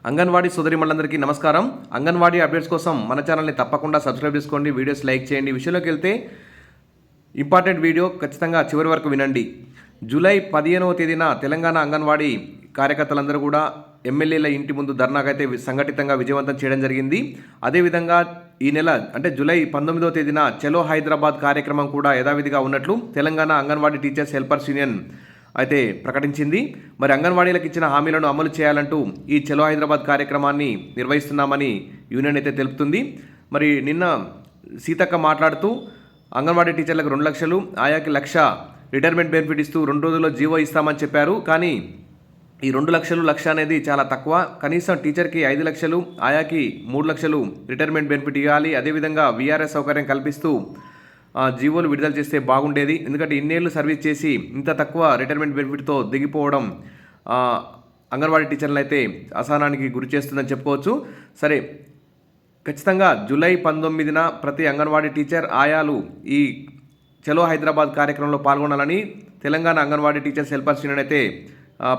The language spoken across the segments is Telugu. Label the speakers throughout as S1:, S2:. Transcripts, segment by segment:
S1: అంగన్వాడీ సోదరిమణులందరికీ నమస్కారం. అంగన్వాడీ అప్డేట్స్ కోసం మన ఛానల్ని తప్పకుండా సబ్స్క్రైబ్ చేసుకోండి, వీడియోస్ లైక్ చేయండి. విషయంలోకి వెళ్తే ఇంపార్టెంట్ వీడియో ఖచ్చితంగా చివరి వరకు వినండి. జూలై 15వ తేదీన తెలంగాణ అంగన్వాడీ కార్యకర్తలందరూ కూడా ఎమ్మెల్యేల ఇంటి ముందు ధర్నాకైతే సంఘటితంగా విజయవంతం చేయడం జరిగింది. అదేవిధంగా ఈ నెల అంటే జూలై 19వ తేదీన చలో హైదరాబాద్ కార్యక్రమం కూడా యథావిధిగా ఉన్నట్లు Telangana anganwadi teachers helpers union అయితే ప్రకటించింది. మరి అంగన్వాడీలకు ఇచ్చిన హామీలను అమలు చేయాలంటూ ఈ చలో హైదరాబాద్ కార్యక్రమాన్ని నిర్వహిస్తున్నామని యూనియన్ అయితే తెలుపుతుంది. మరి నిన్న సీతక్క మాట్లాడుతూ అంగన్వాడీ టీచర్లకు 2 లక్షలు, ఆయాకి 1 లక్ష రిటైర్మెంట్ బెనిఫిట్ ఇస్తూ 2 రోజుల్లో జీవో ఇస్తామని చెప్పారు. కానీ ఈ 2 లక్షలు 1 లక్ష అనేది చాలా తక్కువ. కనీసం టీచర్కి 5 లక్షలు, ఆయాకి 3 లక్షలు రిటైర్మెంట్ బెనిఫిట్ ఇవ్వాలి. అదేవిధంగా వీఆర్ఎస్ సౌకర్యం కల్పిస్తూ జీవోలు విడుదల చేస్తే బాగుండేది. ఎందుకంటే ఇన్నేళ్ళు సర్వీస్ చేసి ఇంత తక్కువ రిటైర్మెంట్ బెనిఫిట్తో దిగిపోవడం అంగన్వాడీ టీచర్లు అయితే అసహనానికి గురి చేస్తుందని చెప్పుకోవచ్చు. సరే, ఖచ్చితంగా జూలై 19న ప్రతి అంగన్వాడీ టీచర్ ఆయాలు ఈ చలో హైదరాబాద్ కార్యక్రమంలో పాల్గొనాలని Telangana anganwadi teachers helpers union అయితే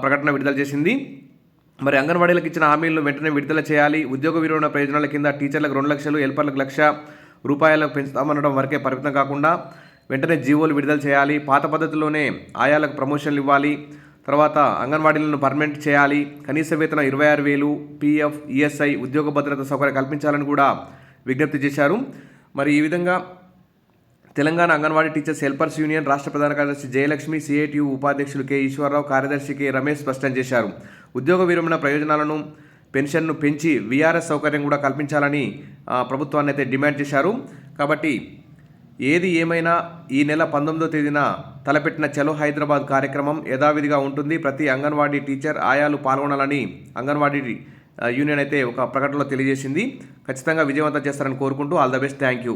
S1: ప్రకటన విడుదల చేసింది. మరి అంగన్వాడీలకు ఇచ్చిన హామీలను వెంటనే విడుదల చేయాలి. ఉద్యోగ విరమణ ప్రయోజనాల కింద టీచర్లకు 2 లక్షలు, హెల్పర్లకు 1 లక్ష రూపాయలకు పెంచుతామనడం వరకే పరిమితం కాకుండా వెంటనే జీవోలు విడుదల చేయాలి. పాత పద్ధతిలోనే ఆయాలకు ప్రమోషన్లు ఇవ్వాలి. తర్వాత అంగన్వాడీలను పర్మనెంట్ చేయాలి. కనీస వేతనం 26,000, పీఎఫ్, ఈఎస్ఐ, ఉద్యోగ భద్రత సౌకర్యం కల్పించాలని కూడా విజ్ఞప్తి చేశారు. మరి ఈ విధంగా Telangana anganwadi teachers helpers union రాష్ట్ర ప్రధాన కార్యదర్శి జయలక్ష్మి, సిఐటియు ఉపాధ్యక్షులు కె ఈశ్వరరావు, కార్యదర్శి కె రమేష్ స్పష్టం చేశారు. ఉద్యోగ విరమణ ప్రయోజనాలను, పెన్షన్ను పెంచి వీఆర్ఎస్ సౌకర్యం కూడా కల్పించాలని ప్రభుత్వాన్ని అయితే డిమాండ్ చేశారు. కాబట్టి ఏది ఏమైనా ఈ నెల 19వ తేదీన తలపెట్టిన చలో హైదరాబాద్ కార్యక్రమం యథావిధిగా ఉంటుంది. ప్రతి అంగన్వాడీ టీచర్ ఆయాలు పాల్గొనాలని అంగన్వాడీ యూనియన్ అయితే ఒక ప్రకటనలో తెలియజేసింది. ఖచ్చితంగా విజయవంతం చేస్తారని కోరుకుంటూ all the best. Thank you.